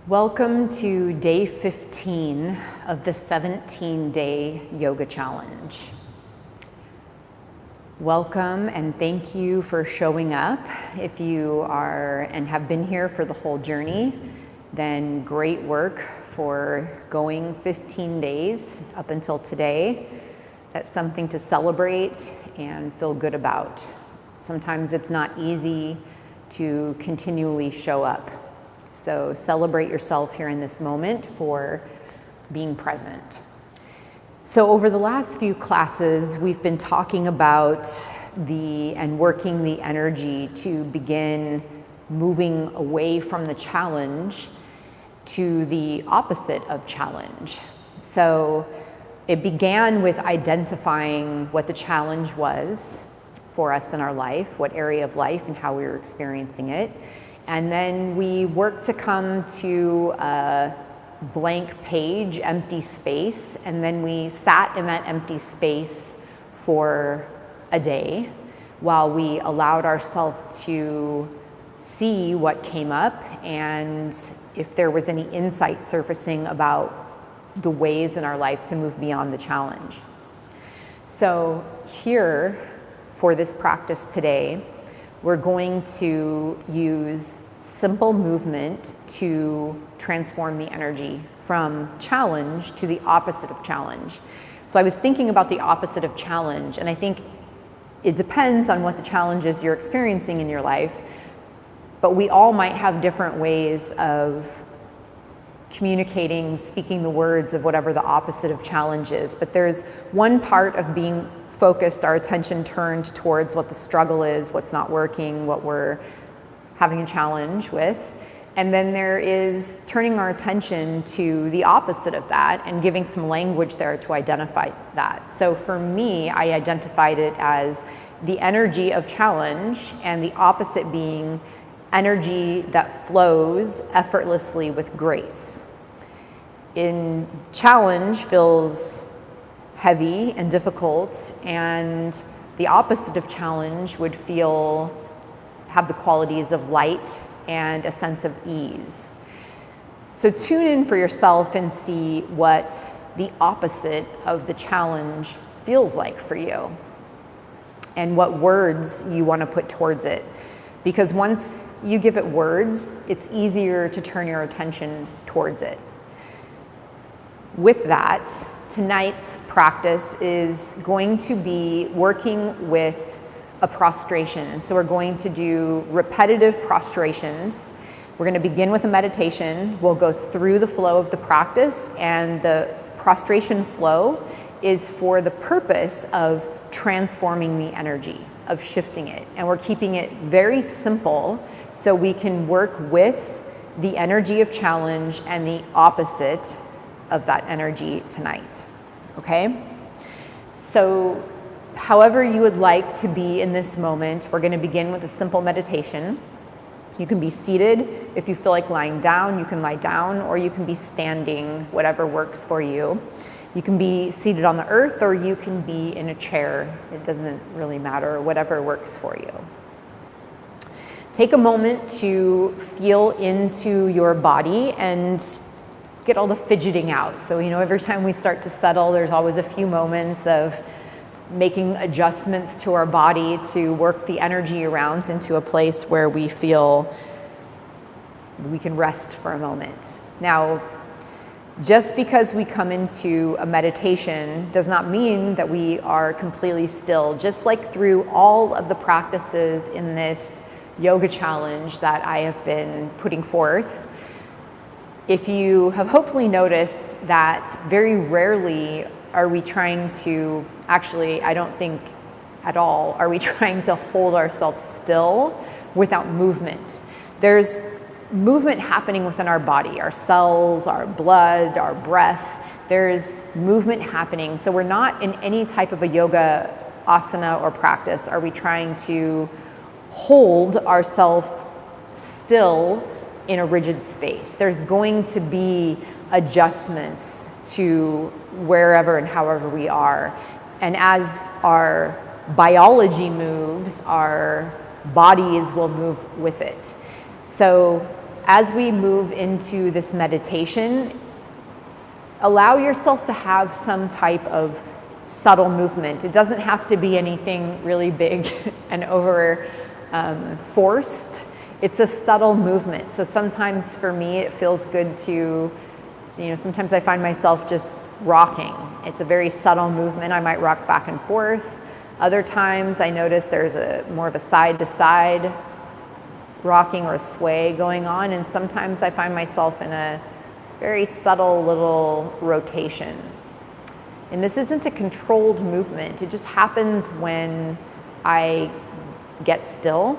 Welcome to day 15 of the 17-day yoga challenge. Welcome and thank you for showing up. If you are and have been here for the whole journey, then great work for going 15 days up until today. That's something to celebrate and feel good about. Sometimes it's not easy to continually show up. So celebrate yourself here in this moment for being present. So over the last few classes, we've been talking about and working the energy to begin moving away from the challenge to the opposite of challenge. So it began with identifying what the challenge was for us in our life, what area of life and how we were experiencing it. And then we worked to come to a blank page, empty space, and then we sat in that empty space for a day while we allowed ourselves to see what came up and if there was any insight surfacing about the ways in our life to move beyond the challenge. So here, for this practice today, we're going to use simple movement to transform the energy from challenge to the opposite of challenge. So I was thinking about the opposite of challenge, and I think it depends on what the challenge is you're experiencing in your life, but we all might have different ways of communicating, speaking the words of whatever the opposite of challenge is. But there's one part of being focused, our attention turned towards what the struggle is, what's not working, what we're having a challenge with. And then there is turning our attention to the opposite of that and giving some language there to identify that. So for me, I identified it as the energy of challenge and the opposite being energy that flows effortlessly with grace. In challenge feels heavy and difficult, and the opposite of challenge would have the qualities of light and a sense of ease. So tune in for yourself and see what the opposite of the challenge feels like for you and what words you want to put towards it. Because once you give it words, it's easier to turn your attention towards it. With that, tonight's practice is going to be working with a prostration. So we're going to do repetitive prostrations. We're going to begin with a meditation. We'll go through the flow of the practice, and the prostration flow is for the purpose of transforming the energy, of shifting it. And we're keeping it very simple so we can work with the energy of challenge and the opposite of that energy tonight, okay? So however you would like to be in this moment, we're gonna begin with a simple meditation. You can be seated. If you feel like lying down, you can lie down, or you can be standing, whatever works for you. You can be seated on the earth, or you can be in a chair. It doesn't really matter, whatever works for you. Take a moment to feel into your body and get all the fidgeting out. So, every time we start to settle, there's always a few moments of making adjustments to our body to work the energy around into a place where we feel we can rest for a moment. Now, just because we come into a meditation does not mean that we are completely still. Just like through all of the practices in this yoga challenge that I have been putting forth, if you have hopefully noticed that very rarely are we trying to, actually, I don't think at all, are we trying to hold ourselves still without movement. There's movement happening within our body, our cells, our blood, our breath. There's movement happening. So we're not in any type of a yoga asana or practice are we trying to hold ourselves still in a rigid space. There's going to be adjustments to wherever and however we are. And as our biology moves, our bodies will move with it. So as we move into this meditation, allow yourself to have some type of subtle movement. It doesn't have to be anything really big and over forced. It's a subtle movement. So sometimes for me, it feels good to, sometimes I find myself just rocking. It's a very subtle movement. I might rock back and forth. Other times I notice there's more of a side to side rocking or a sway going on. And sometimes I find myself in a very subtle little rotation. And this isn't a controlled movement. It just happens when I get still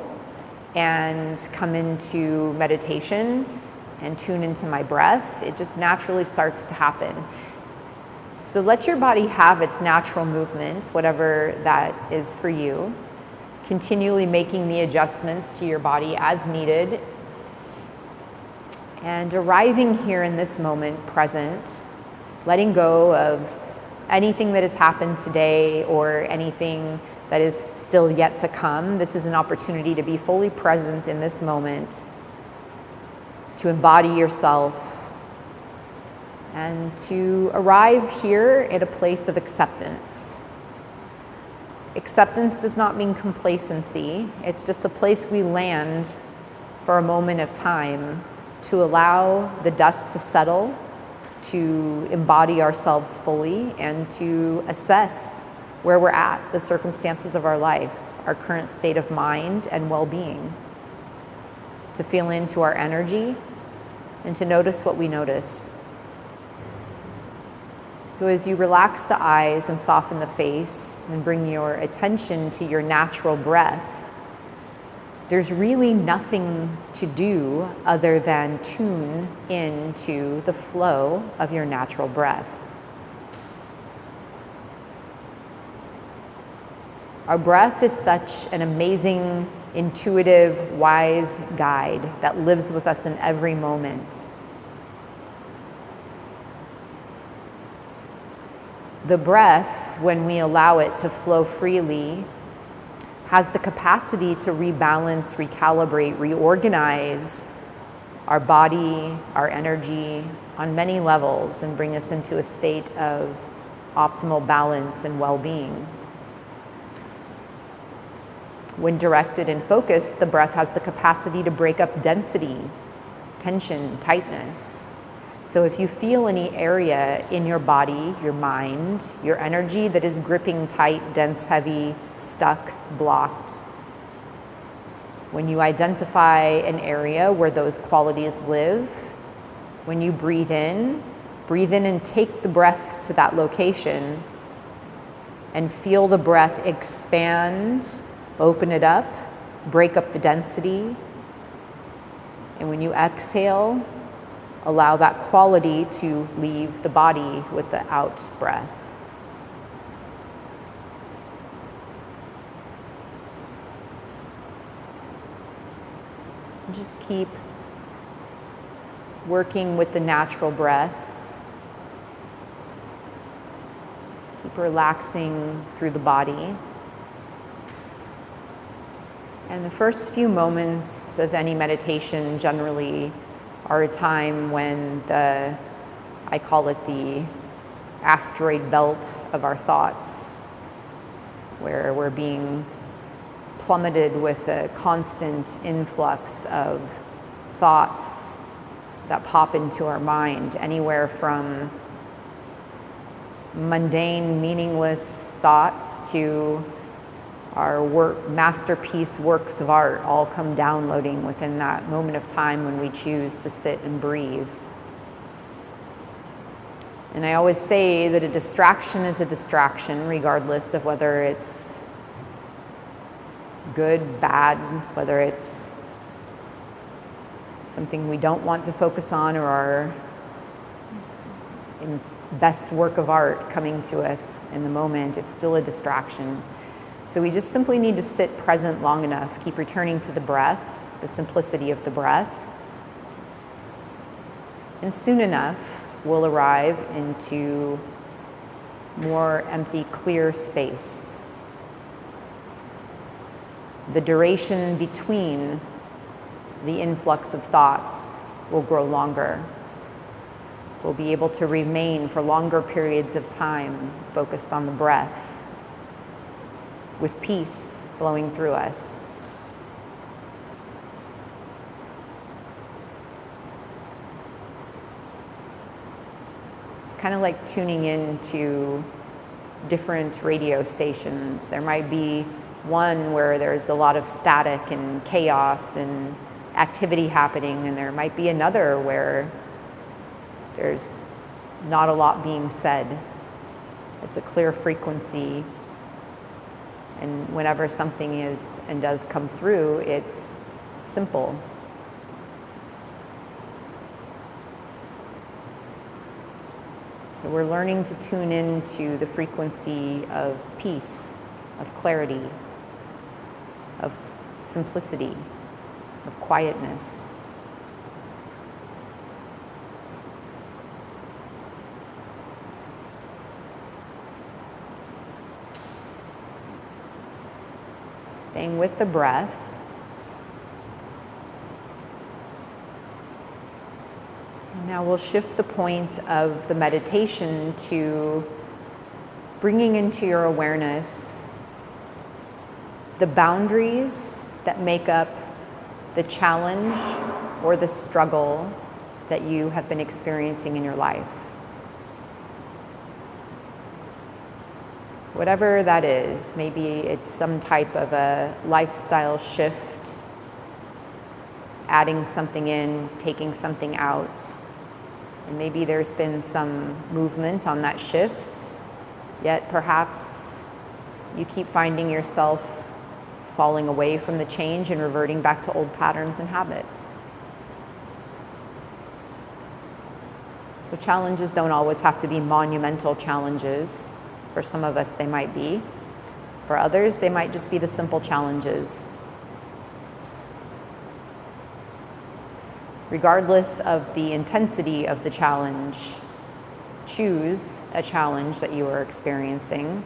and come into meditation and tune into my breath. It just naturally starts to happen. So let your body have its natural movement, whatever that is for you. Continually making the adjustments to your body as needed. And arriving here in this moment, present, letting go of anything that has happened today or anything that is still yet to come. This is an opportunity to be fully present in this moment, to embody yourself, and to arrive here at a place of acceptance. Acceptance does not mean complacency. It's just a place we land for a moment of time to allow the dust to settle, to embody ourselves fully, and to assess where we're at, the circumstances of our life, our current state of mind and well-being, to feel into our energy and to notice what we notice. So as you relax the eyes and soften the face and bring your attention to your natural breath, there's really nothing to do other than tune into the flow of your natural breath. Our breath is such an amazing, intuitive, wise guide that lives with us in every moment. The breath, when we allow it to flow freely, has the capacity to rebalance, recalibrate, reorganize our body, our energy on many levels and bring us into a state of optimal balance and well-being. When directed and focused, the breath has the capacity to break up density, tension, tightness. So if you feel any area in your body, your mind, your energy that is gripping tight, dense, heavy, stuck, blocked, when you identify an area where those qualities live, when you breathe in and take the breath to that location and feel the breath expand, open it up, break up the density. And when you exhale, allow that quality to leave the body with the out breath. And just keep working with the natural breath. Keep relaxing through the body. And the first few moments of any meditation generally are a time when I call it the asteroid belt of our thoughts, where we're being plummeted with a constant influx of thoughts that pop into our mind, anywhere from mundane, meaningless thoughts to our masterpiece works of art all come downloading within that moment of time when we choose to sit and breathe. And I always say that a distraction is a distraction, regardless of whether it's good, bad, whether it's something we don't want to focus on or our best work of art coming to us in the moment. It's still a distraction. So we just simply need to sit present long enough, keep returning to the breath, the simplicity of the breath. And soon enough, we'll arrive into more empty, clear space. The duration between the influx of thoughts will grow longer. We'll be able to remain for longer periods of time focused on the breath, with peace flowing through us. It's kind of like tuning in to different radio stations. There might be one where there's a lot of static and chaos and activity happening, and there might be another where there's not a lot being said. It's a clear frequency, and whenever something is and does come through, it's simple. So we're learning to tune into the frequency of peace, of clarity, of simplicity, of quietness. Staying with the breath. And now we'll shift the point of the meditation to bringing into your awareness the boundaries that make up the challenge or the struggle that you have been experiencing in your life. Whatever that is, maybe it's some type of a lifestyle shift, adding something in, taking something out, and maybe there's been some movement on that shift, yet perhaps you keep finding yourself falling away from the change and reverting back to old patterns and habits. So challenges don't always have to be monumental challenges. For some of us, they might be. For others, they might just be the simple challenges. Regardless of the intensity of the challenge, choose a challenge that you are experiencing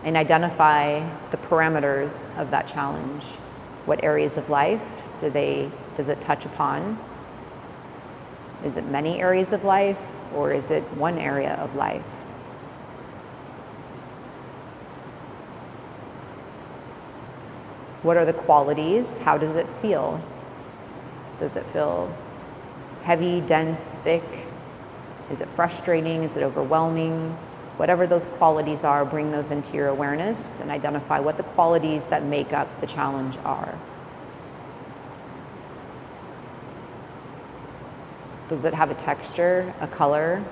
and identify the parameters of that challenge. What areas of life does it touch upon? Is it many areas of life, or is it one area of life? What are the qualities? How does it feel? Does it feel heavy, dense, thick? Is it frustrating? Is it overwhelming? Whatever those qualities are, bring those into your awareness and identify what the qualities that make up the challenge are. Does it have a texture, a color?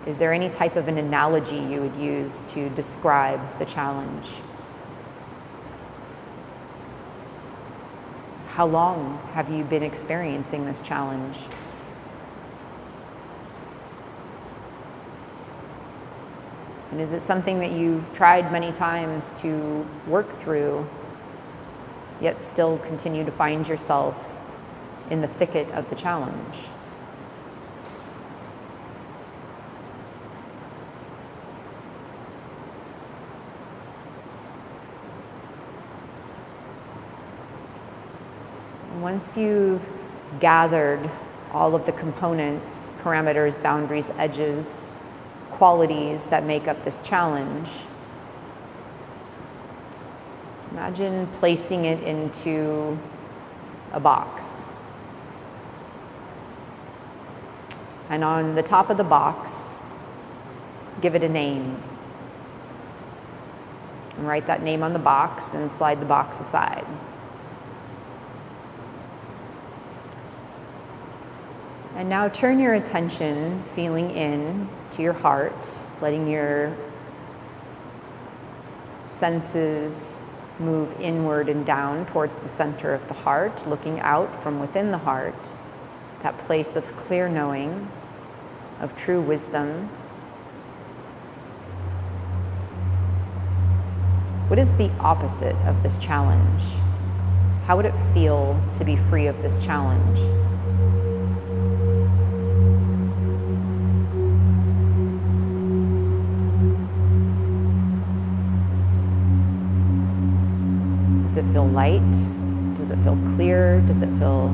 Is there any type of an analogy you would use to describe the challenge? How long have you been experiencing this challenge? And is it something that you've tried many times to work through, yet still continue to find yourself in the thicket of the challenge? Once you've gathered all of the components, parameters, boundaries, edges, qualities that make up this challenge, imagine placing it into a box. And on the top of the box, give it a name. And write that name on the box and slide the box aside. And now turn your attention, feeling in to your heart, letting your senses move inward and down towards the center of the heart, looking out from within the heart, that place of clear knowing, of true wisdom. What is the opposite of this challenge? How would it feel to be free of this challenge? Does Does it feel light? Does it feel clear? Does it feel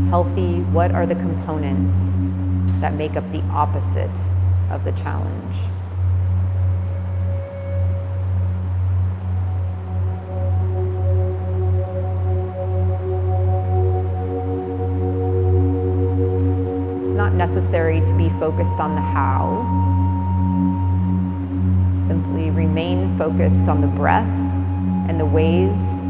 healthy? What are the components that make up the opposite of the challenge? It's not necessary to be focused on the how. Simply remain focused on the breath and the ways,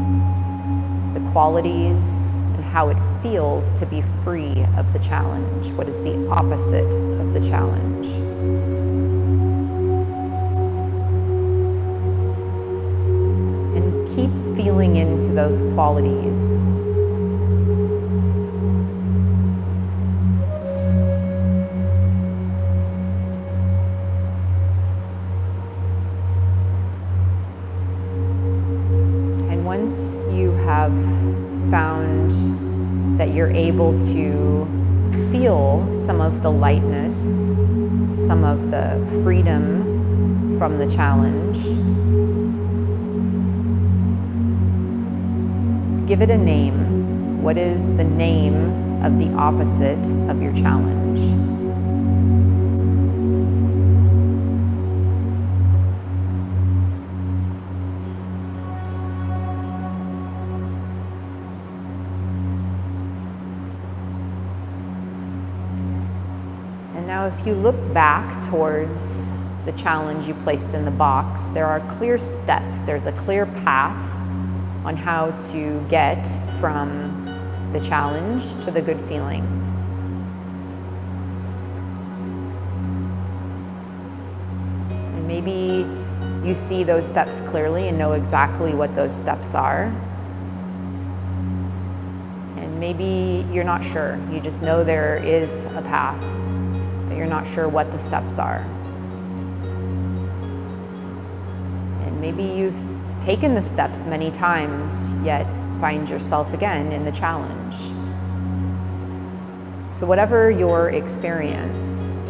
the qualities, and how it feels to be free of the challenge. What is the opposite of the challenge? And keep feeling into those qualities. Once you have found that you're able to feel some of the lightness, some of the freedom from the challenge, give it a name. What is the name of the opposite of your challenge? Now, if you look back towards the challenge you placed in the box, there are clear steps. There's a clear path on how to get from the challenge to the good feeling. And maybe you see those steps clearly and know exactly what those steps are. And maybe you're not sure. You just know there is a path. You're not sure what the steps are. And maybe you've taken the steps many times, yet find yourself again in the challenge. So whatever your experience,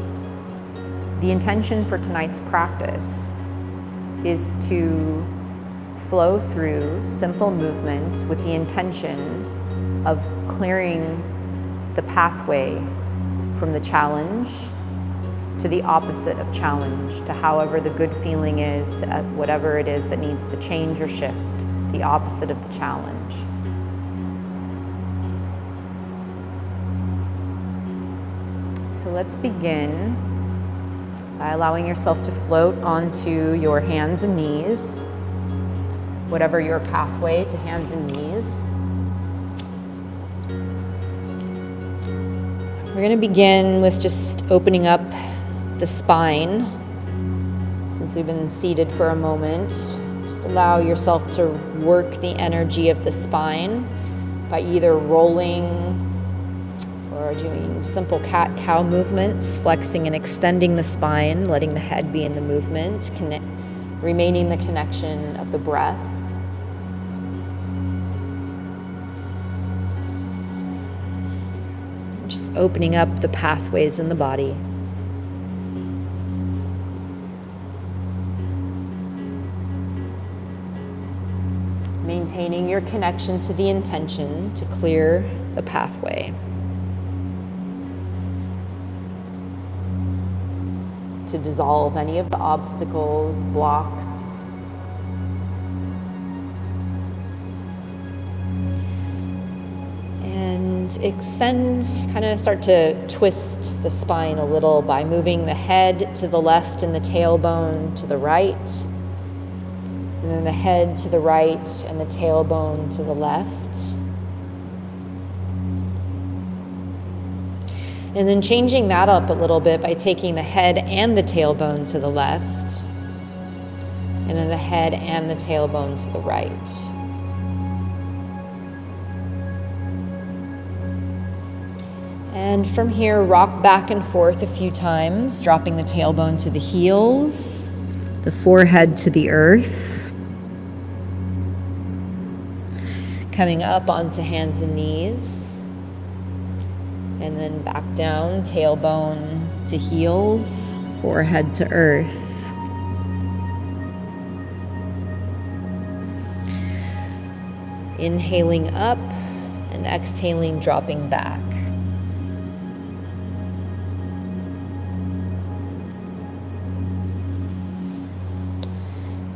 the intention for tonight's practice is to flow through simple movement with the intention of clearing the pathway from the challenge to the opposite of challenge, to however the good feeling is, to whatever it is that needs to change or shift, the opposite of the challenge. So let's begin by allowing yourself to float onto your hands and knees, whatever your pathway to hands and knees. We're going to begin with just opening up the spine. Since we've been seated for a moment, just allow yourself to work the energy of the spine by either rolling or doing simple cat-cow movements, flexing and extending the spine, letting the head be in the movement, remaining the connection of the breath. Just opening up the pathways in the body. Maintaining your connection to the intention to clear the pathway. To dissolve any of the obstacles, blocks. And extend, kind of start to twist the spine a little by moving the head to the left and the tailbone to the right. And then the head to the right and the tailbone to the left. And then changing that up a little bit by taking the head and the tailbone to the left. And then the head and the tailbone to the right. And from here, rock back and forth a few times, dropping the tailbone to the heels, the forehead to the earth. Coming up onto hands and knees, and then back down, tailbone to heels, forehead to earth. Inhaling up and exhaling, dropping back.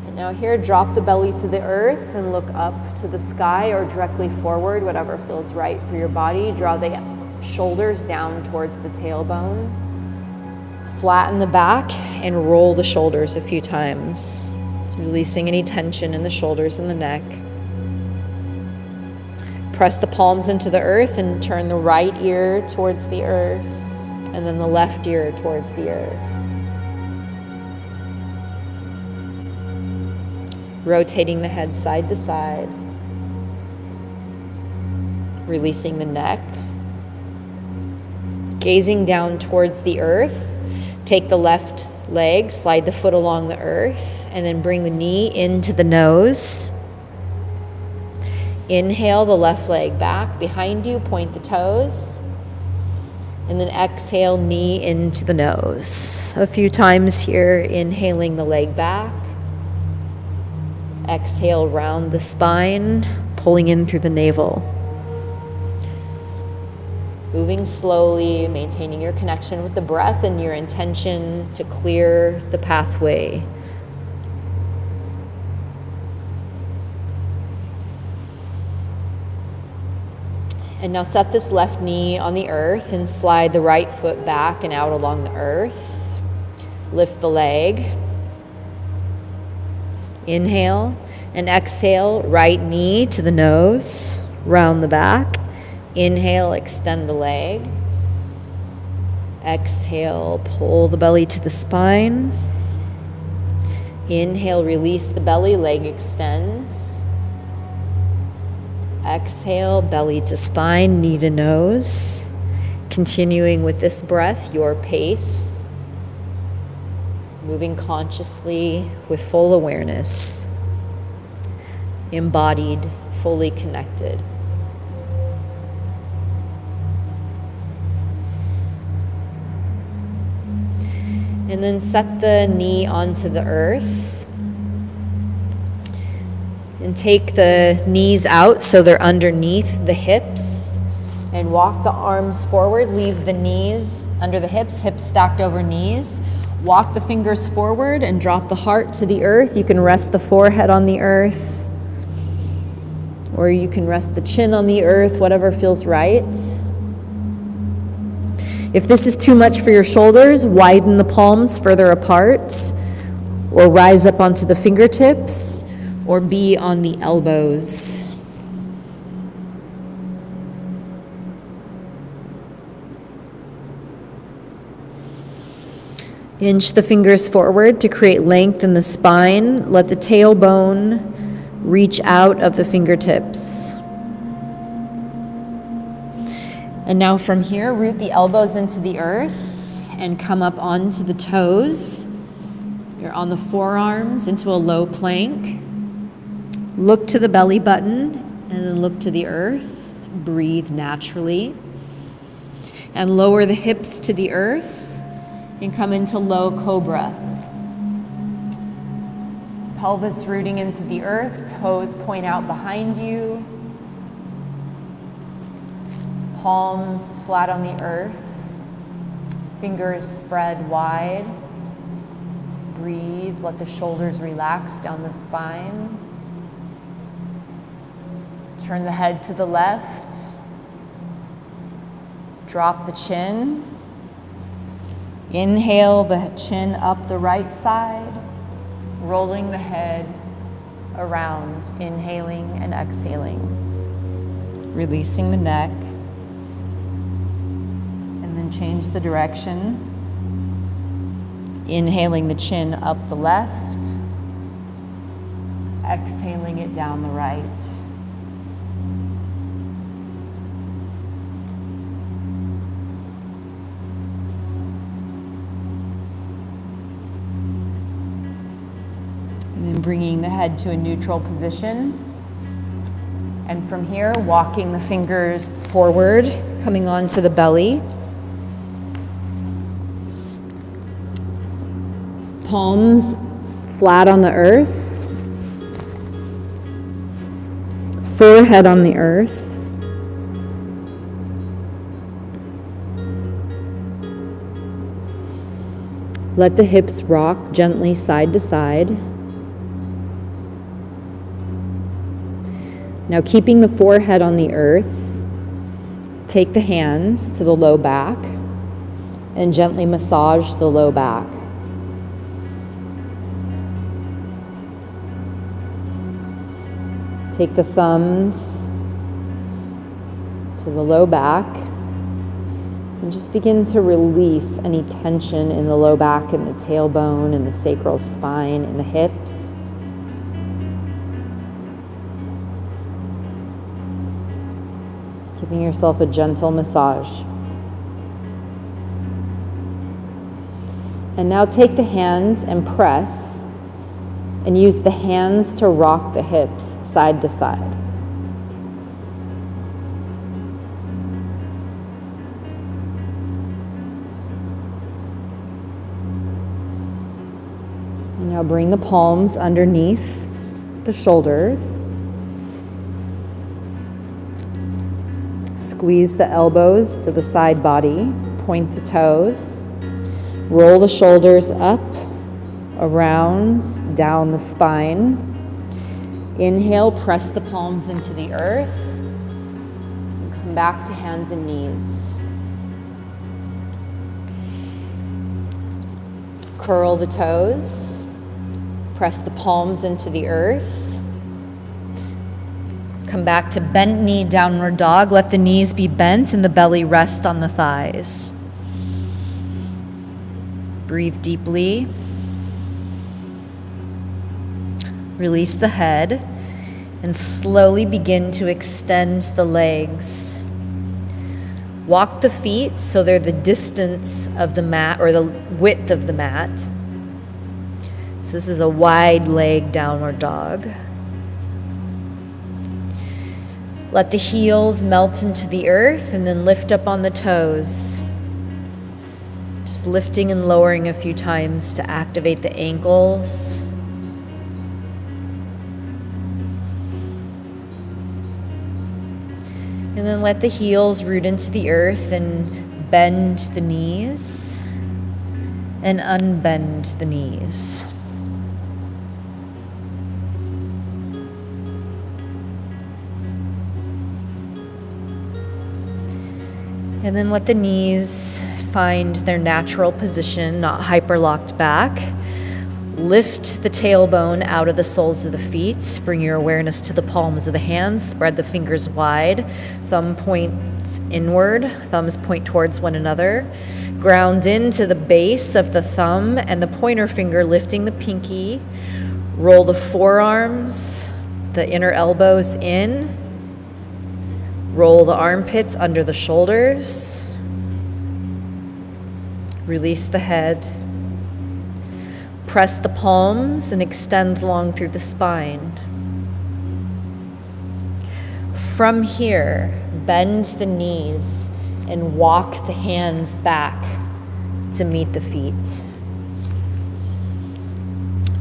And now here, drop the belly to the earth and look up to the sky or directly forward, whatever feels right for your body. Draw the shoulders down towards the tailbone. Flatten the back and roll the shoulders a few times, releasing any tension in the shoulders and the neck. Press the palms into the earth and turn the right ear towards the earth and then the left ear towards the earth. Rotating the head side to side. Releasing the neck. Gazing down towards the earth. Take the left leg, slide the foot along the earth, and then bring the knee into the nose. Inhale the left leg back behind you, point the toes. And then exhale, knee into the nose. A few times here, inhaling the leg back. Exhale, round the spine, pulling in through the navel. Moving slowly, maintaining your connection with the breath and your intention to clear the pathway. And now set this left knee on the earth and slide the right foot back and out along the earth. Lift the leg. Inhale and exhale, right knee to the nose, round the back. Inhale, extend the leg. Exhale, pull the belly to the spine. Inhale, release the belly, leg extends. Exhale, belly to spine, knee to nose. Continuing with this breath, your pace. Moving consciously with full awareness. Embodied, fully connected. And then set the knee onto the earth. And take the knees out so they're underneath the hips. And walk the arms forward. Leave the knees under the hips stacked over knees. Walk the fingers forward and drop the heart to the earth. You can rest the forehead on the earth. Or you can rest the chin on the earth, whatever feels right. If this is too much for your shoulders, widen the palms further apart. Or rise up onto the fingertips. Or be on the elbows. Inch the fingers forward to create length in the spine. Let the tailbone reach out of the fingertips. And now from here, root the elbows into the earth and come up onto the toes. You're on the forearms into a low plank. Look to the belly button and then look to the earth. Breathe naturally. And lower the hips to the earth and come into low cobra. Pelvis rooting into the earth, toes point out behind you. Palms flat on the earth. Fingers spread wide. Breathe, let the shoulders relax down the spine. Turn the head to the left. Drop the chin. Inhale the chin up the right side, rolling the head around, inhaling and exhaling. Releasing the neck. And then change the direction. Inhaling the chin up the left. Exhaling it down the right. And then bringing the head to a neutral position. And from here, walking the fingers forward, coming onto the belly. Palms flat on the earth. Forehead on the earth. Let the hips rock gently side to side. Now, keeping the forehead on the earth, take the hands to the low back and gently massage the low back. Take the thumbs to the low back and just begin to release any tension in the low back and the tailbone and the sacral spine and the hips. Giving yourself a gentle massage. And now take the hands and press and use the hands to rock the hips side to side. And now bring the palms underneath the shoulders. Squeeze the elbows to the side body, point the toes, roll the shoulders up, around, down the spine. Inhale, press the palms into the earth, and come back to hands and knees. Curl the toes, press the palms into the earth. Come back to bent knee, downward dog. Let the knees be bent and the belly rest on the thighs. Breathe deeply. Release the head and slowly begin to extend the legs. Walk the feet so they're the distance of the mat or the width of the mat. So this is a wide leg downward dog. Let the heels melt into the earth and then lift up on the toes. Just lifting and lowering a few times to activate the ankles. And then let the heels root into the earth and bend the knees and unbend the knees. And then let the knees find their natural position, not hyper-locked back. Lift the tailbone out of the soles of the feet. Bring your awareness to the palms of the hands. Spread the fingers wide. Thumb points inward. Thumbs point towards one another. Ground into the base of the thumb and the pointer finger lifting the pinky. Roll the forearms, the inner elbows in. Roll the armpits under the shoulders. Release the head. Press the palms and extend long through the spine. From here, bend the knees and walk the hands back to meet the feet.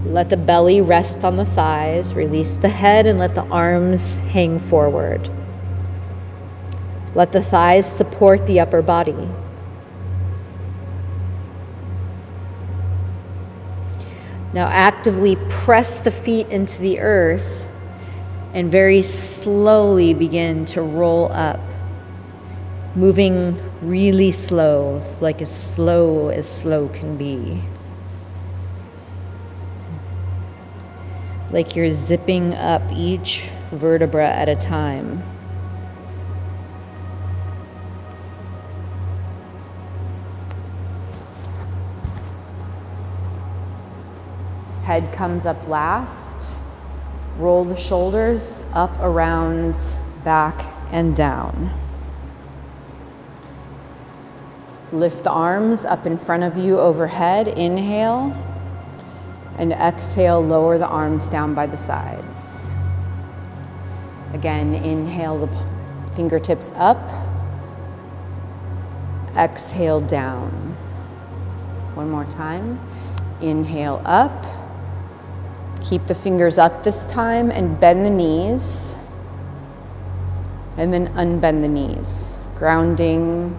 Let the belly rest on the thighs. Release the head and let the arms hang forward. Let the thighs support the upper body. Now actively press the feet into the earth and very slowly begin to roll up, moving really slow, like as slow can be. Like you're zipping up each vertebra at a time. Head comes up last. Roll the shoulders up, around, back, and down. Lift the arms up in front of you overhead. Inhale. And exhale, lower the arms down by the sides. Again, inhale the fingertips up. Exhale down. One more time. Inhale up. Keep the fingers up this time and bend the knees. And then unbend the knees, grounding,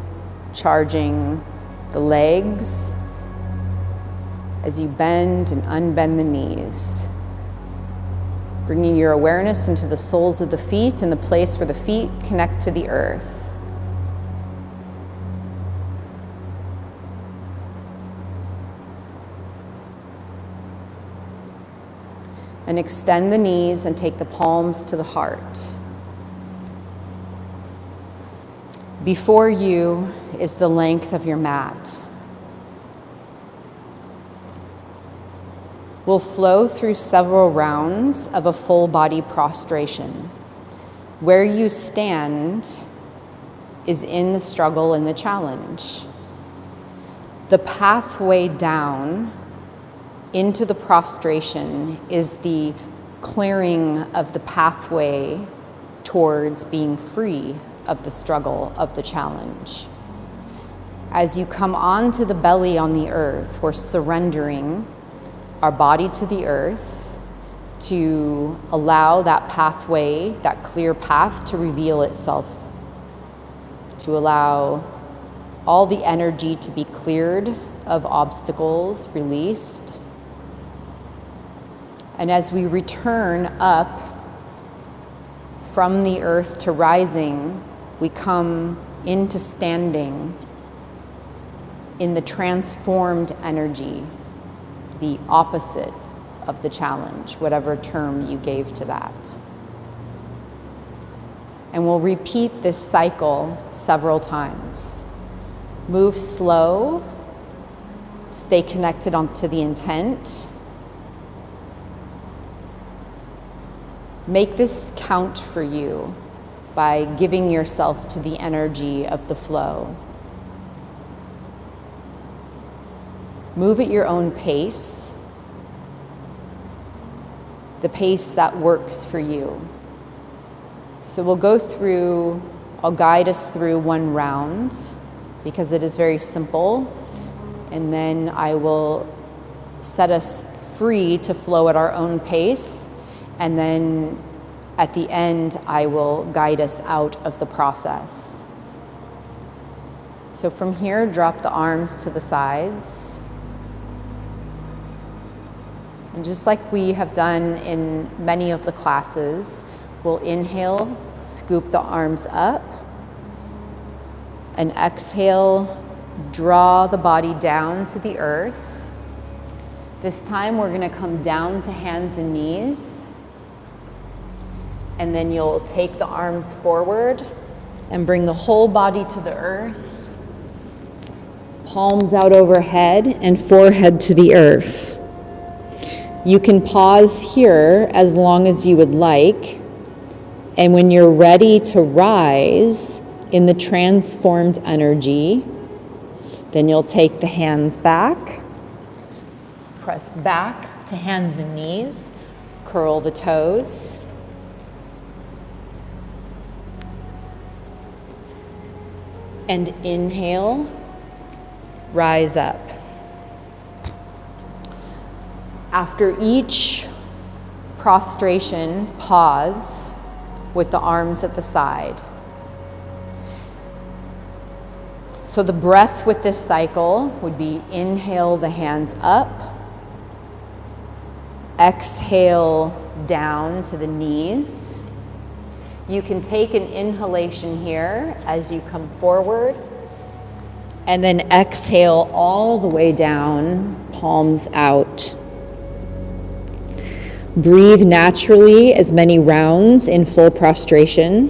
charging the legs as you bend and unbend the knees. Bringing your awareness into the soles of the feet and the place where the feet connect to the earth. And extend the knees and take the palms to the heart. Before you is the length of your mat. We'll flow through several rounds of a full body prostration. Where you stand is in the struggle and the challenge. The pathway down into the prostration is the clearing of the pathway towards being free of the struggle, of the challenge. As you come onto the belly on the earth, we're surrendering our body to the earth to allow that pathway, that clear path to reveal itself, to allow all the energy to be cleared of obstacles, released. And as we return up from the earth to rising, we come into standing in the transformed energy, the opposite of the challenge, whatever term you gave to that. And we'll repeat this cycle several times. Move slow, stay connected onto the intent. Make this count for you by giving yourself to the energy of the flow. Move at your own pace, the pace that works for you. So we'll go through, I'll guide us through one round because it is very simple, and then I will set us free to flow at our own pace, and then at the end I will guide us out of the process. So from here, drop the arms to the sides. And just like we have done in many of the classes, we'll inhale, scoop the arms up, and exhale, draw the body down to the earth. This time we're gonna come down to hands and knees, and then you'll take the arms forward and bring the whole body to the earth, palms out overhead and forehead to the earth. You can pause here as long as you would like, and when you're ready to rise in the transformed energy, then you'll take the hands back, press back to hands and knees, curl the toes, and inhale, rise up. After each prostration, pause with the arms at the side. So the breath with this cycle would be inhale the hands up, exhale down to the knees. You can take an inhalation here as you come forward, and then exhale all the way down, palms out. Breathe naturally as many rounds in full prostration.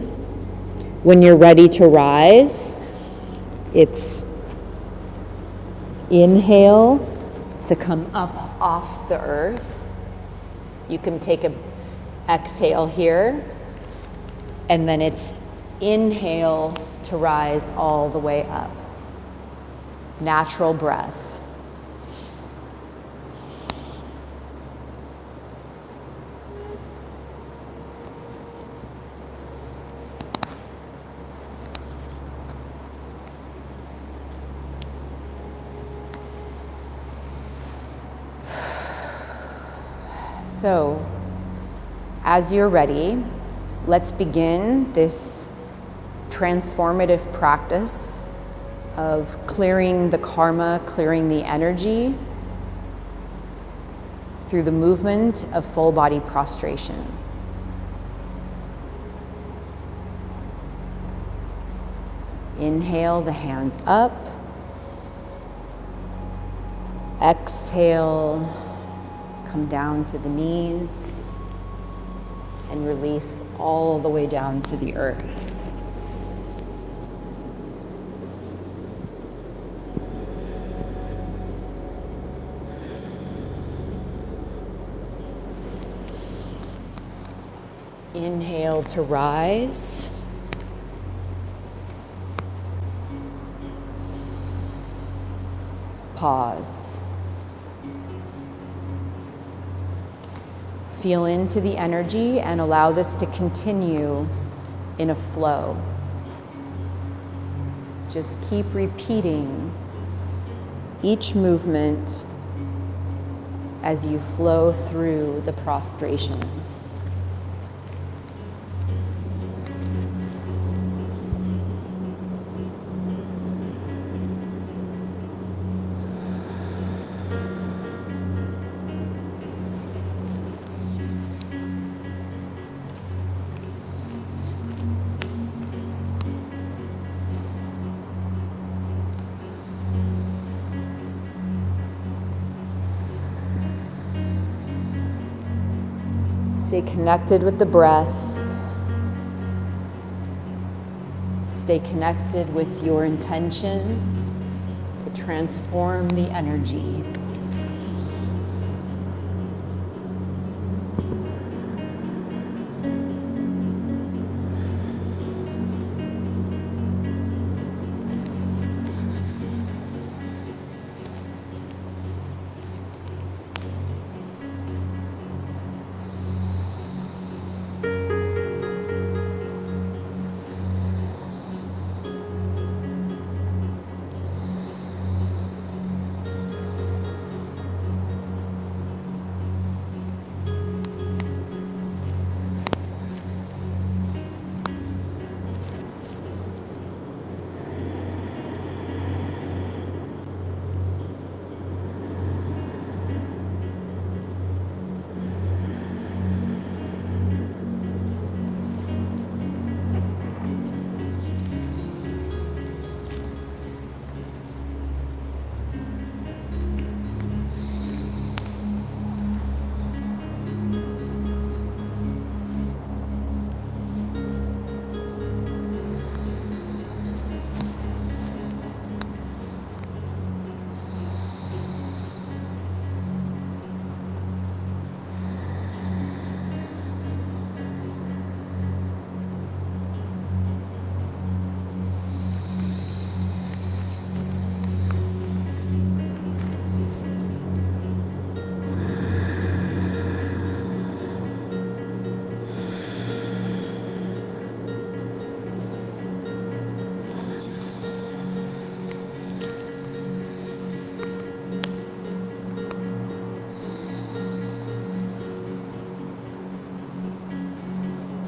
When you're ready to rise, it's inhale to come up off the earth. You can take an exhale here, and then it's inhale to rise all the way up. Natural breath. So, as you're ready, let's begin this transformative practice of clearing the karma, clearing the energy through the movement of full body prostration. Inhale the hands up. Exhale, come down to the knees and release all the way down to the earth. Inhale to rise. Pause. Feel into the energy and allow this to continue in a flow. Just keep repeating each movement as you flow through the prostrations. Stay connected with the breath. Stay connected with your intention to transform the energy.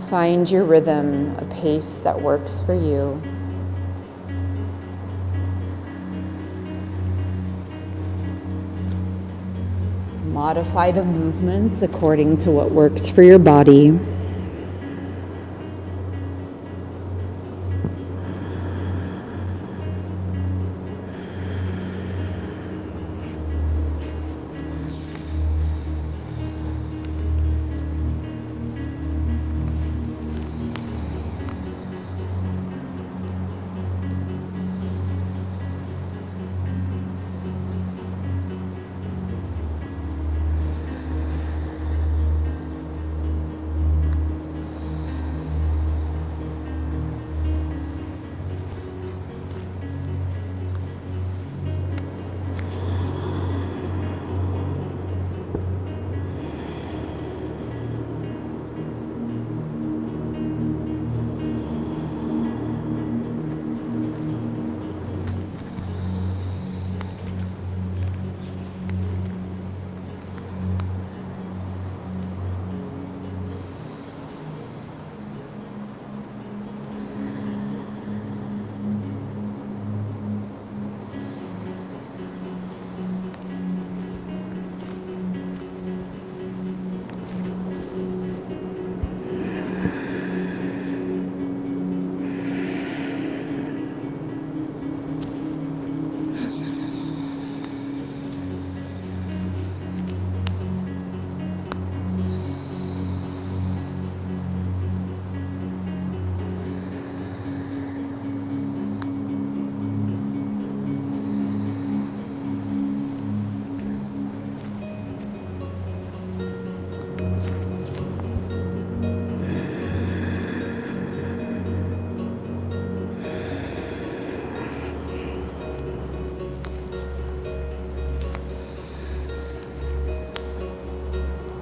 Find your rhythm, a pace that works for you. Modify the movements according to what works for your body.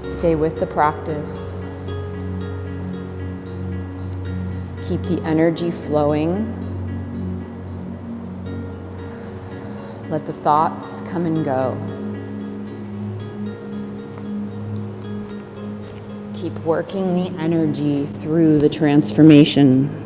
Stay with the practice. Keep the energy flowing. Let the thoughts come and go. Keep working the energy through the transformation.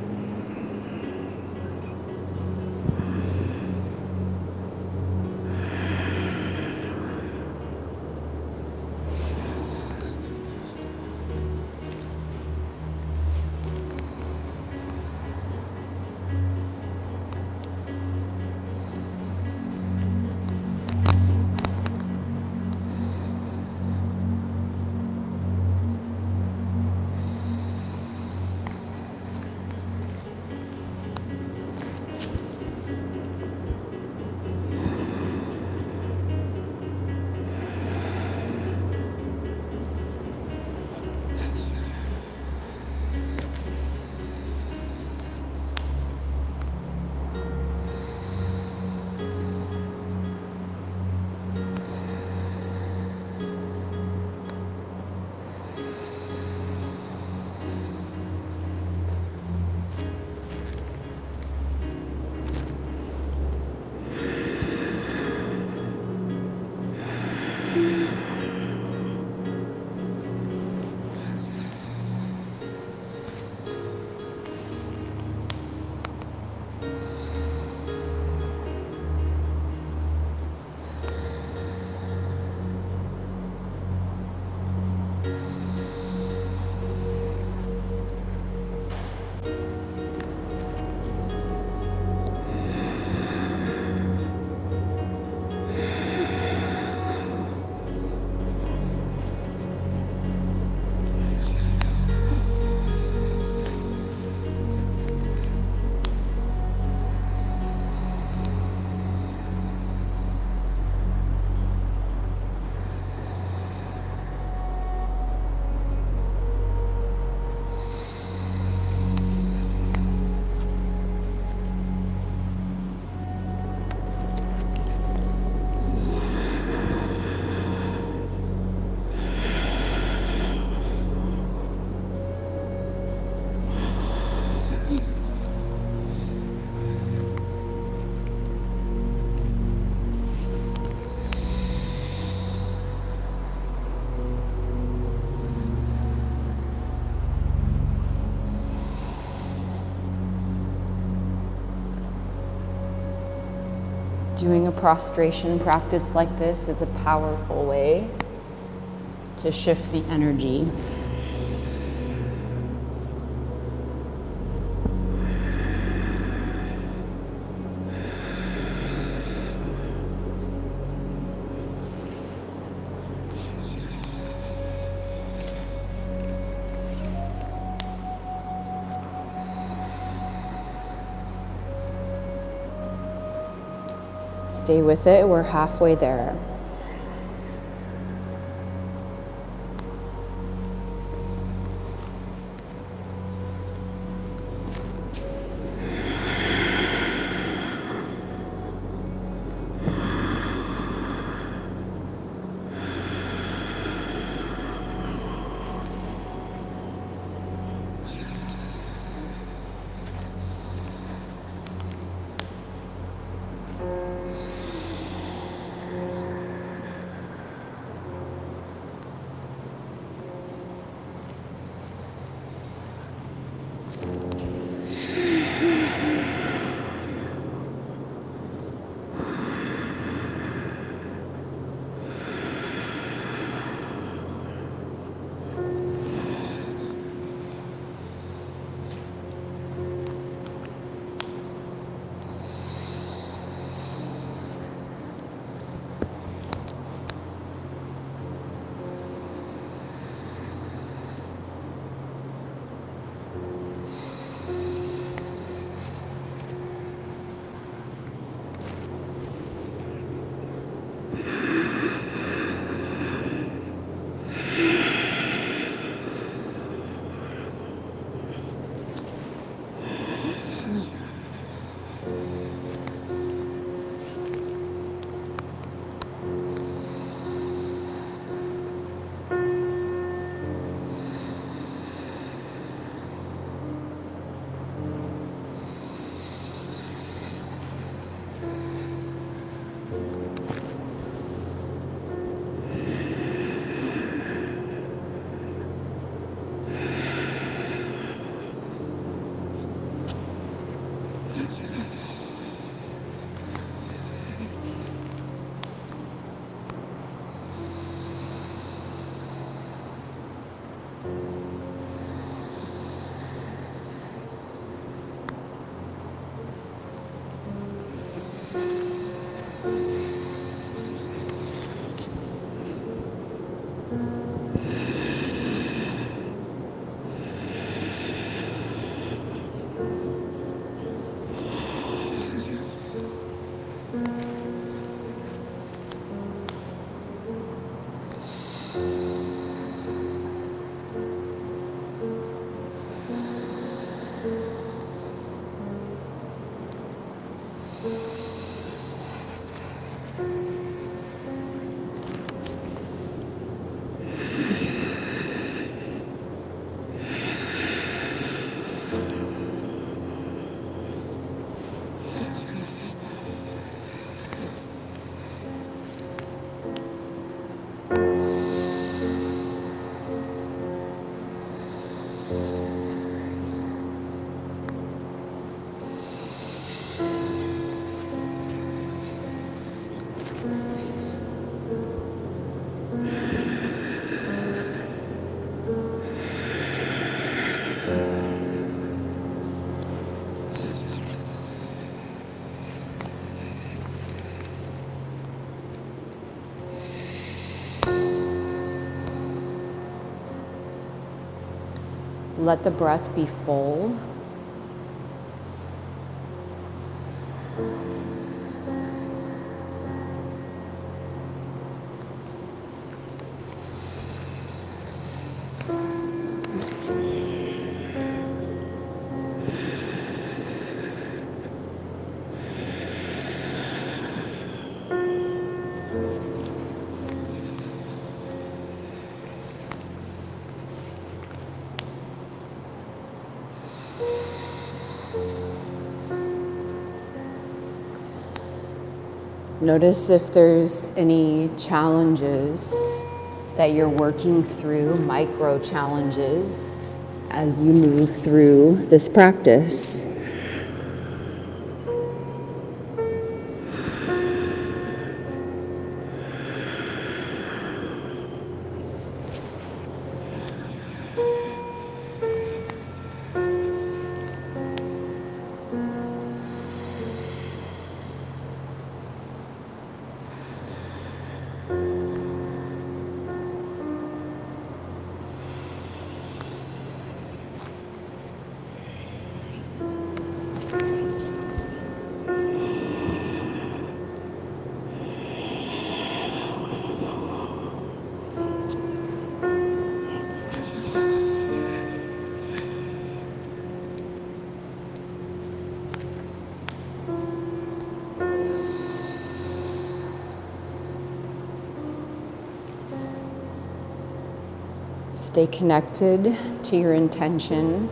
Doing a prostration practice like this is a powerful way to shift the energy. Stay with it, we're halfway there. Let the breath be full. Notice if there's any challenges that you're working through, micro challenges, as you move through this practice. Stay connected to your intention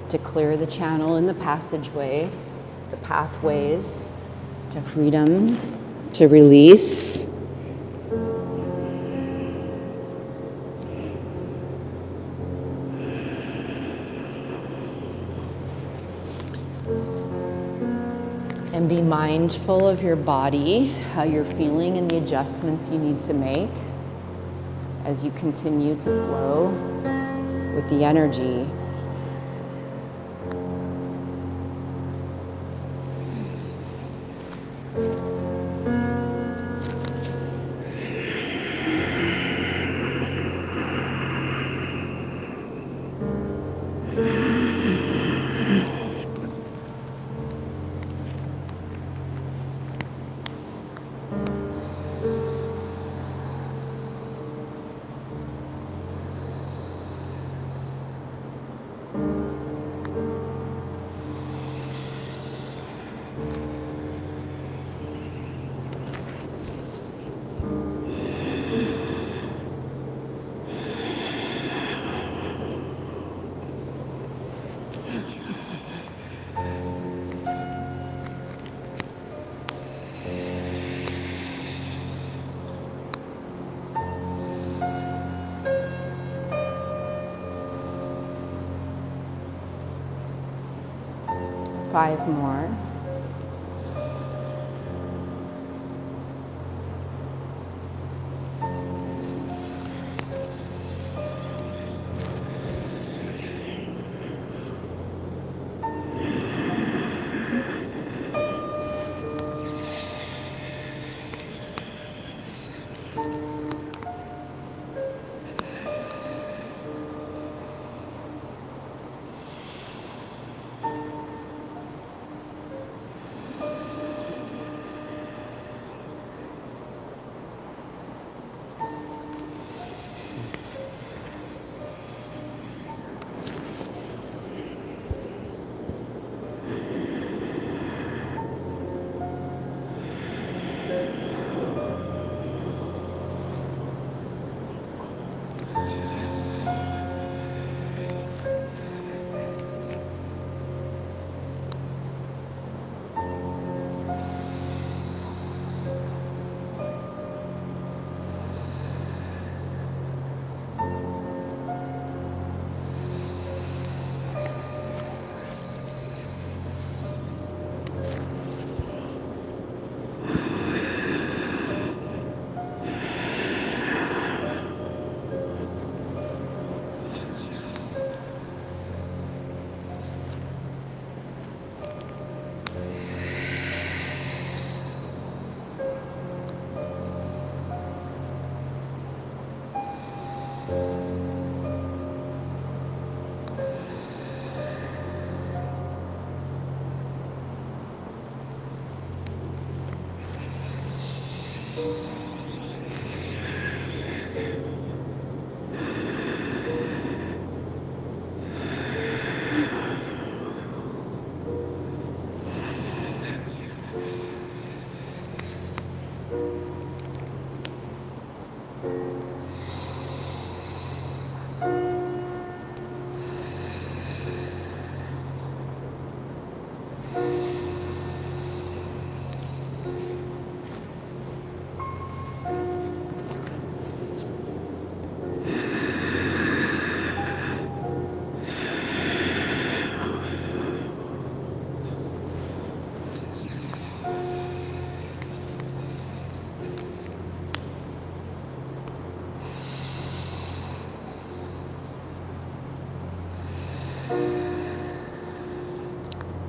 to clear the channel and the passageways, the pathways to freedom, to release. And be mindful of your body, how you're feeling, and the adjustments you need to make as you continue to flow with the energy. Five more.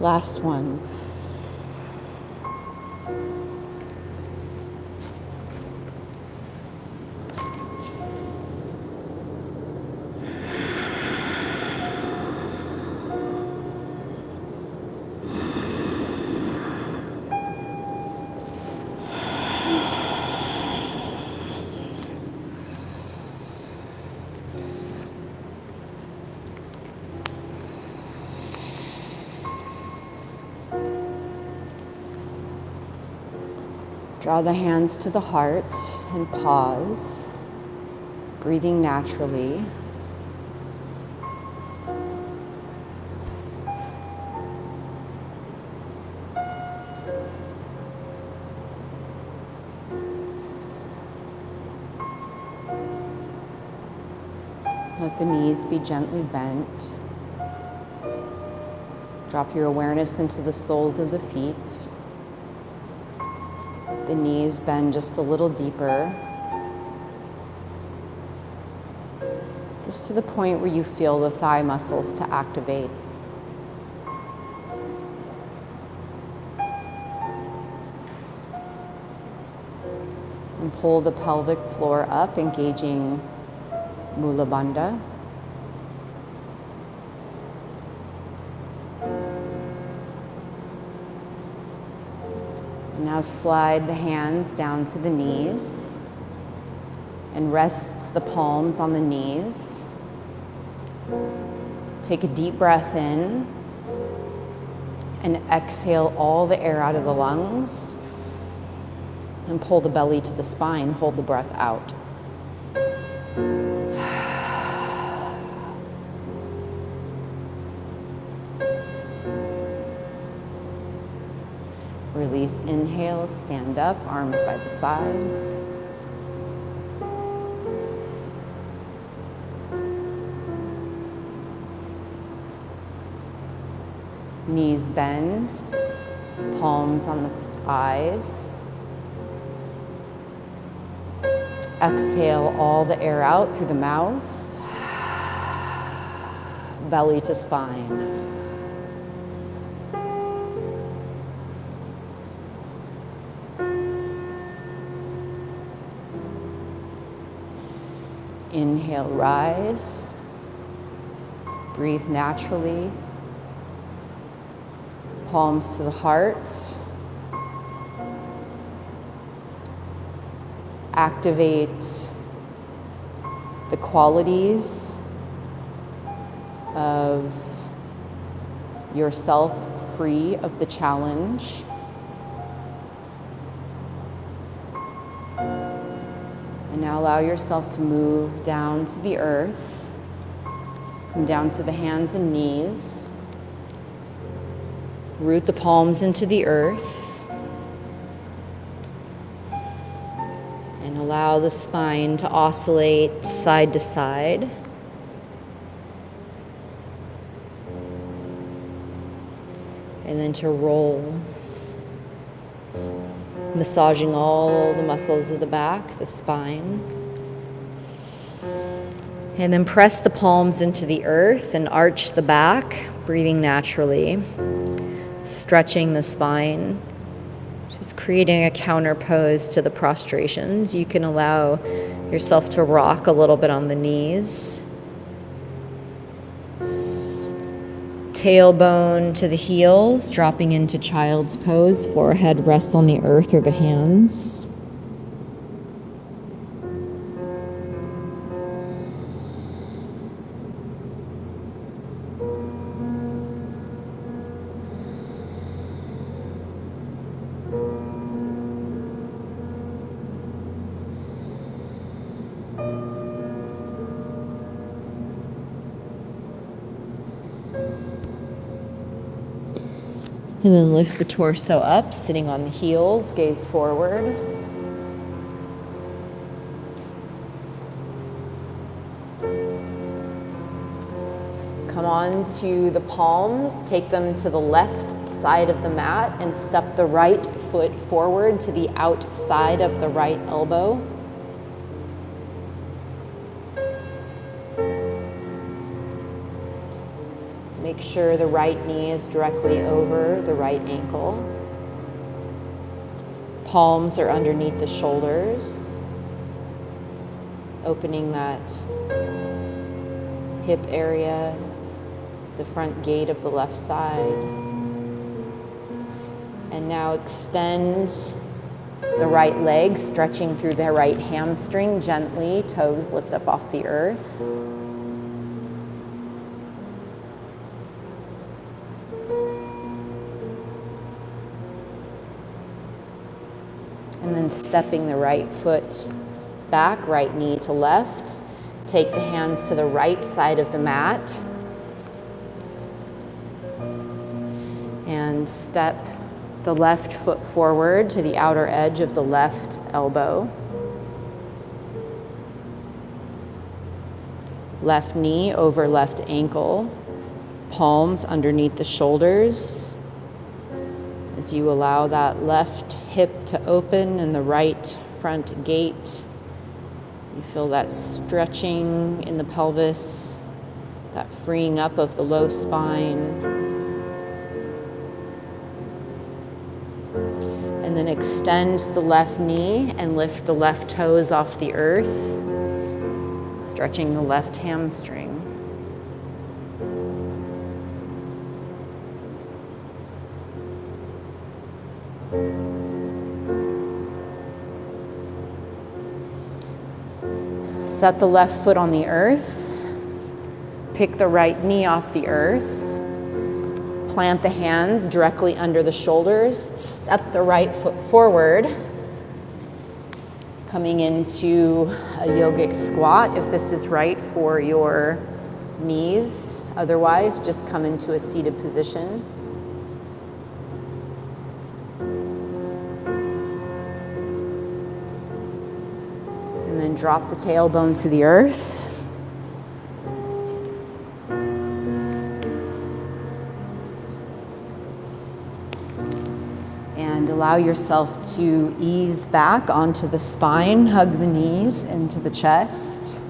Last one. Draw the hands to the heart and pause, breathing naturally. Let the knees be gently bent. Drop your awareness into the soles of the feet. The knees bend just a little deeper, just to the point where you feel the thigh muscles to activate. And pull the pelvic floor up, engaging Mula Bandha. Now slide the hands down to the knees and rest the palms on the knees. Take a deep breath in and exhale all the air out of the lungs and pull the belly to the spine. Hold the breath out. Release, inhale, stand up, arms by the sides. Knees bend, palms on the thighs. Exhale all the air out through the mouth, belly to spine. Inhale, rise. Breathe naturally. Palms to the heart. Activate the qualities of yourself free of the challenge. And now allow yourself to move down to the earth. Come down to the hands and knees. Root the palms into the earth. And allow the spine to oscillate side to side. And then to roll. Massaging all the muscles of the back, the spine. And then press the palms into the earth and arch the back, breathing naturally. Stretching the spine, just creating a counter pose to the prostrations. You can allow yourself to rock a little bit on the knees. Tailbone to the heels, dropping into child's pose. Forehead rests on the earth or the hands. And then lift the torso up, sitting on the heels, gaze forward. Come on to the palms, take them to the left side of the mat and step the right foot forward to the outside of the right elbow. Make Make sure the right knee is directly over the right ankle. Palms are underneath the shoulders, opening that hip area, the front gate of the left side. And now extend the right leg, stretching through the right hamstring gently, toes lift up off the earth. And then stepping the right foot back, right knee to left. Take the hands to the right side of the mat. And step the left foot forward to the outer edge of the left elbow. Left knee over left ankle. Palms underneath the shoulders. As you allow that left hip to open and the right front gate, you feel that stretching in the pelvis, that freeing up of the low spine. And then extend the left knee and lift the left toes off the earth, stretching the left hamstring. Set the left foot on the earth. Pick the right knee off the earth. Plant the hands directly under the shoulders. Step the right foot forward. Coming into a yogic squat if this is right for your knees. Otherwise, just come into a seated position. And then drop the tailbone to the earth. And allow yourself to ease back onto the spine, hug the knees into the chest.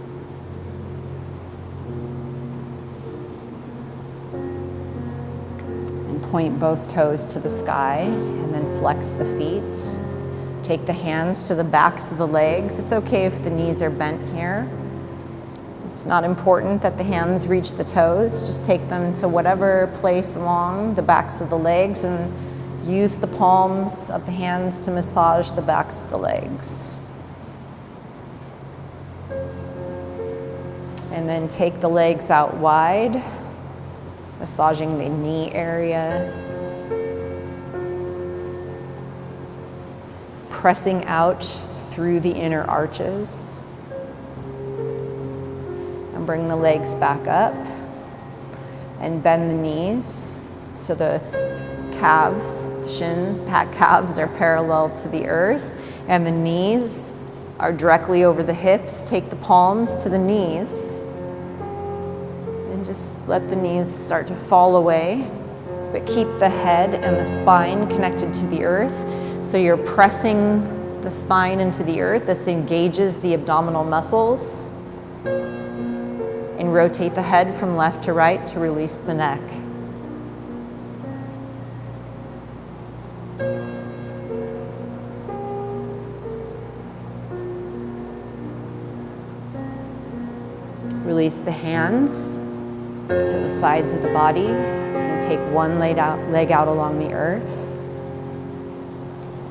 And point both toes to the sky, and then flex the feet. Take the hands to the backs of the legs. It's okay if the knees are bent here. It's not important that the hands reach the toes. Just take them to whatever place along the backs of the legs and use the palms of the hands to massage the backs of the legs. And then take the legs out wide, massaging the knee area. Pressing out through the inner arches. And bring the legs back up. And bend the knees so the calves, shins, pat calves are parallel to the earth. And the knees are directly over the hips. Take the palms to the knees. And just let the knees start to fall away. But keep the head and the spine connected to the earth. So you're pressing the spine into the earth. This engages the abdominal muscles. And rotate the head from left to right to release the neck. Release the hands to the sides of the body and take one leg out along the earth.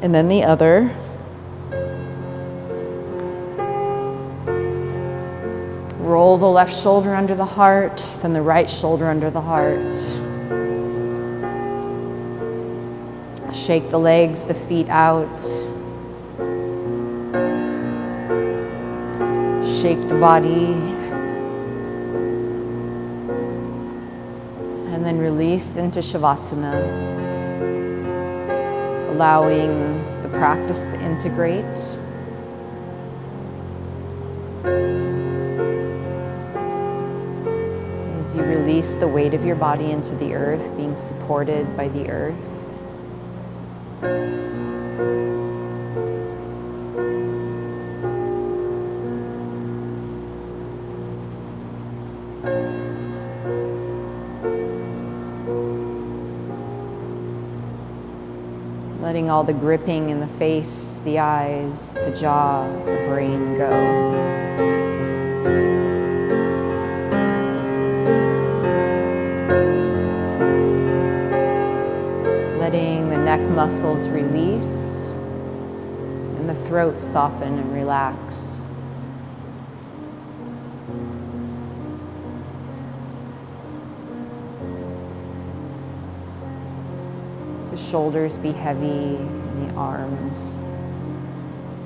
And then the other. Roll the left shoulder under the heart, then the right shoulder under the heart. Shake the legs, the feet out. Shake the body. And then release into Shavasana. Allowing the practice to integrate. As you release the weight of your body into the earth, being supported by the earth. Letting all the gripping in the face, the eyes, the jaw, the brain go. Letting the neck muscles release and the throat soften and relax. The shoulders be heavy, and the arms.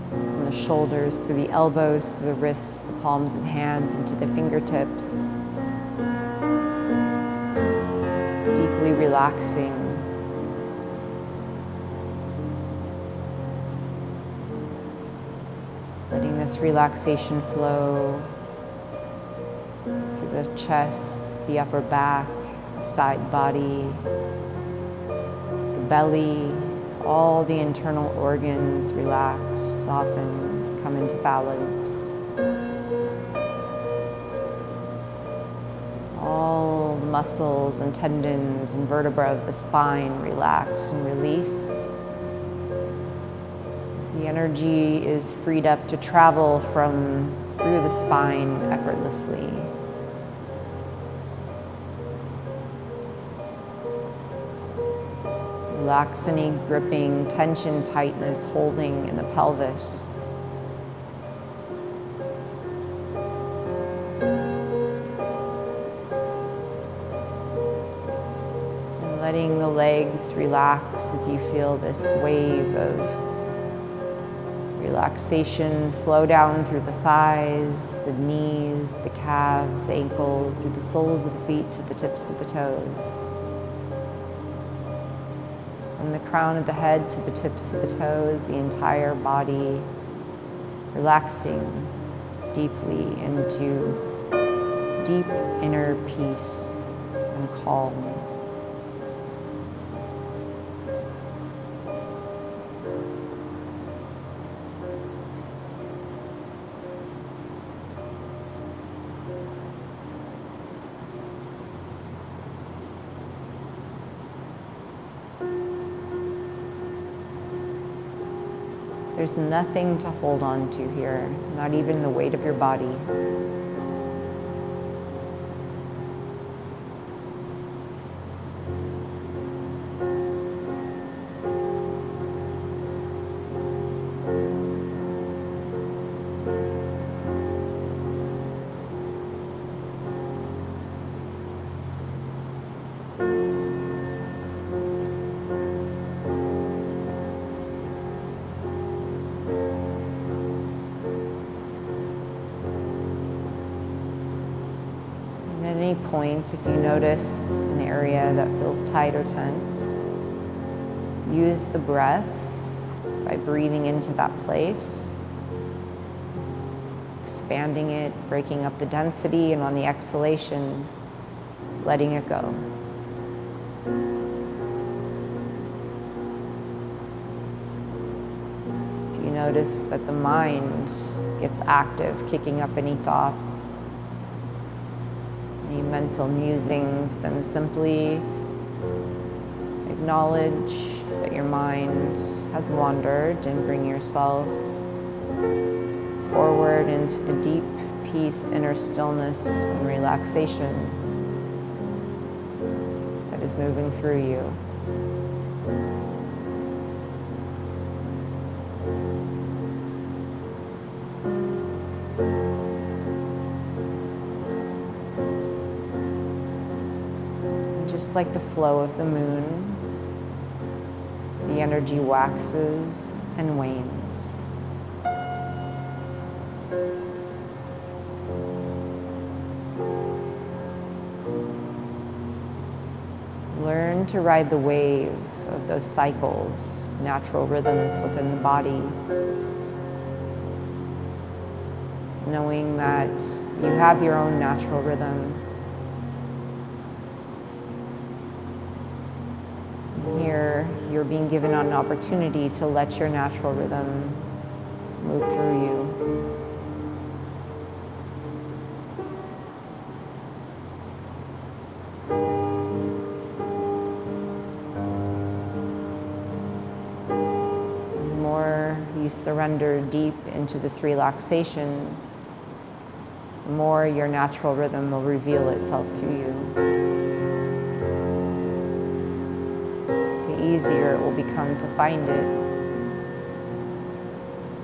From the shoulders, through the elbows, through the wrists, the palms of the hands, into the fingertips. Deeply relaxing. Letting this relaxation flow through the chest, the upper back, the side body, the belly, all the internal organs relax, soften, come into balance. All the muscles and tendons and vertebrae of the spine relax and release. The energy is freed up to travel through the spine effortlessly. Relax any gripping, tension, tightness, holding in the pelvis. And letting the legs relax as you feel this wave of relaxation flow down through the thighs, the knees, the calves, ankles, through the soles of the feet to the tips of the toes. From the crown of the head to the tips of the toes, the entire body relaxing deeply into deep inner peace and calm. There's nothing to hold on to here, not even the weight of your body. At any point, if you notice an area that feels tight or tense, use the breath by breathing into that place, expanding it, breaking up the density, and on the exhalation, letting it go. If you notice that the mind gets active, kicking up any thoughts, any mental musings, then simply acknowledge that your mind has wandered and bring yourself forward into the deep peace, inner stillness, and relaxation that is moving through you. Just like the flow of the moon, the energy waxes and wanes. Learn to ride the wave of those cycles, natural rhythms within the body, knowing that you have your own natural rhythm. Here, you're being given an opportunity to let your natural rhythm move through you. you surrender deep into this relaxation, the more your natural rhythm will reveal itself to you. The easier it will become to find it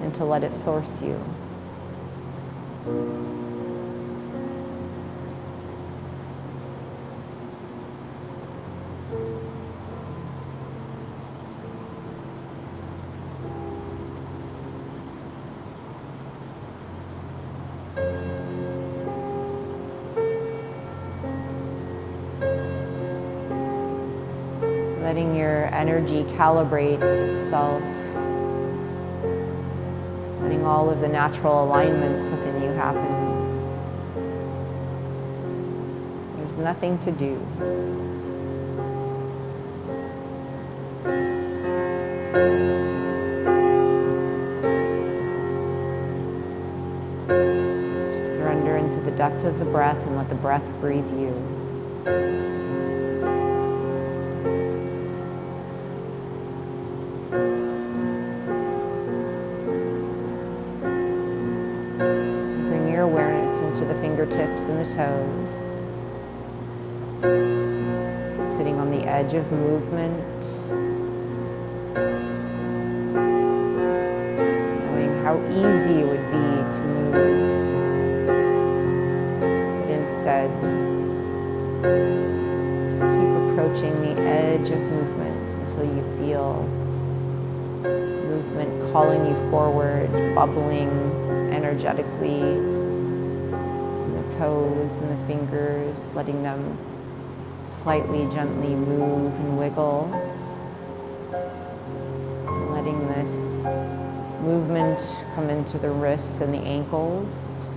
and to let it source you. Letting your energy calibrate itself, letting all of the natural alignments within you happen. There's nothing to do. Surrender into the depth of the breath and let the breath breathe you. Into the fingertips and the toes, sitting on the edge of movement, knowing how easy it would be to move, but instead just keep approaching the edge of movement until you feel movement calling you forward, bubbling energetically. Toes and the fingers, letting them slightly, gently move and wiggle. Letting this movement come into the wrists and the ankles.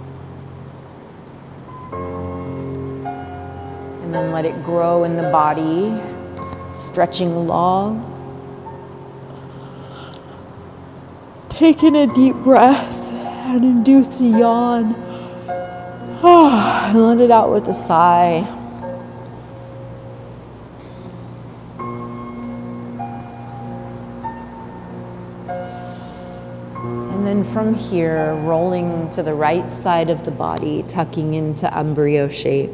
And then let it grow in the body, stretching along. Taking a deep breath and induce a yawn. And let it out with a sigh. And then from here, rolling to the right side of the body, tucking into embryo shape.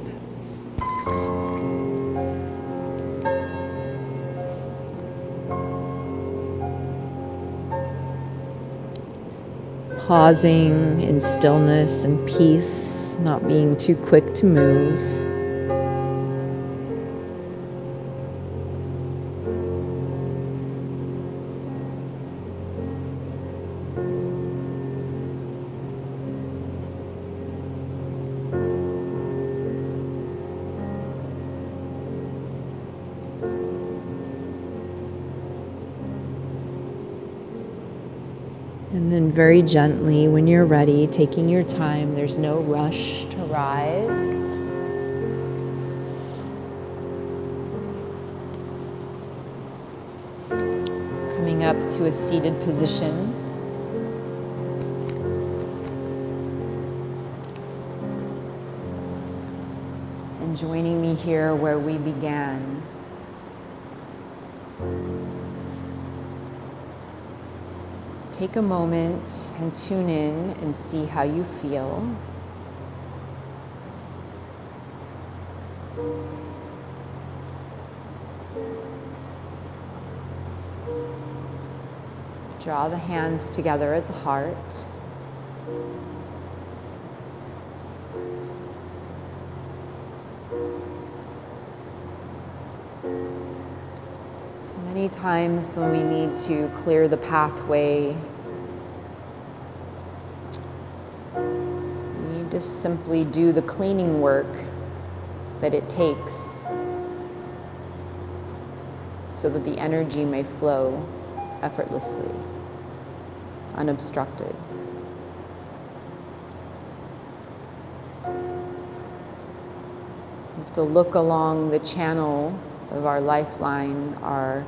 Pausing in stillness and peace, not being too quick to move. And then very gently, when you're ready, taking your time, there's no rush to rise. Coming up to a seated position. And joining me here where we began. Take a moment and tune in and see how you feel. Draw the hands together at the heart. So many times when we need to clear the pathway, we need to simply do the cleaning work that it takes so that the energy may flow effortlessly, unobstructed. We have to look along the channel of our lifeline, our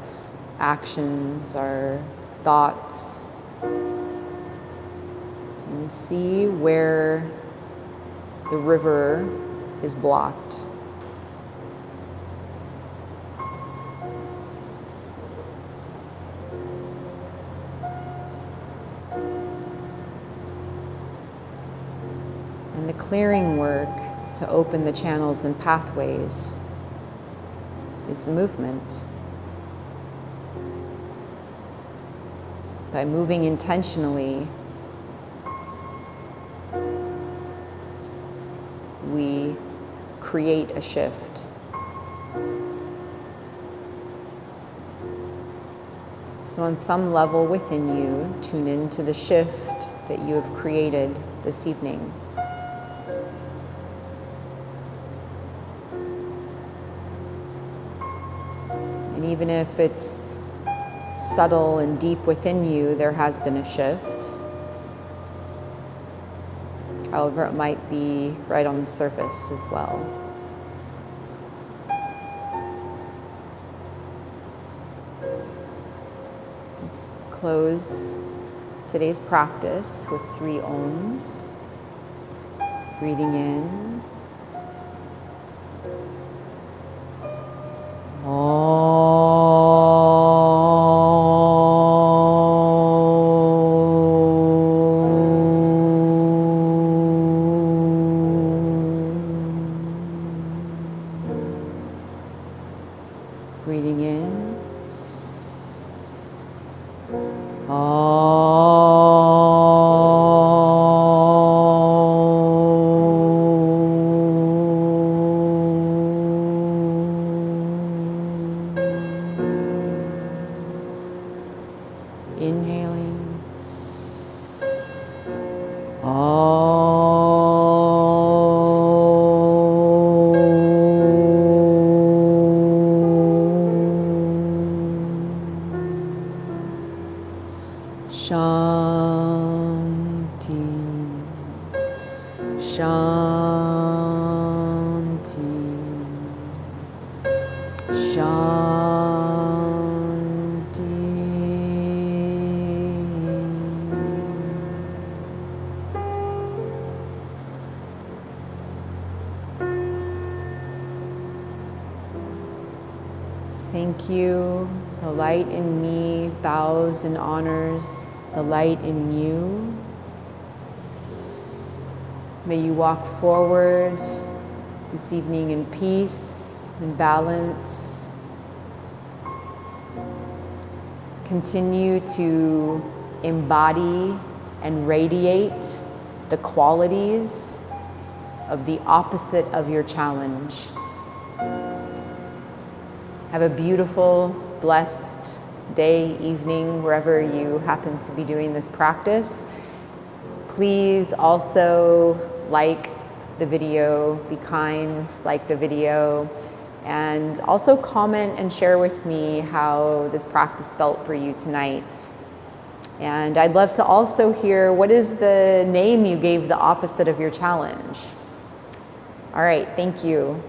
actions, our thoughts, and see where the river is blocked. And the clearing work to open the channels and pathways is the movement. By moving intentionally, we create a shift. So on some level within you, tune into the shift that you have created this evening. And even if it's subtle and deep within you, there has been a shift. However, it might be right on the surface as well. Let's close today's practice with 3 ohms. Breathing in. Breathing in. Inhaling. Shanti, Shanti, Shanti. Thank you. The light in me bows and honors the light in you. May you walk forward this evening in peace and balance. Continue to embody and radiate the qualities of the opposite of your challenge. Have a beautiful, blessed day, evening, wherever you happen to be doing this practice. Please also like the video, be kind, like the video, and also comment and share with me how this practice felt for you tonight. And I'd love to also hear, what is the name you gave the opposite of your challenge? All right, thank you.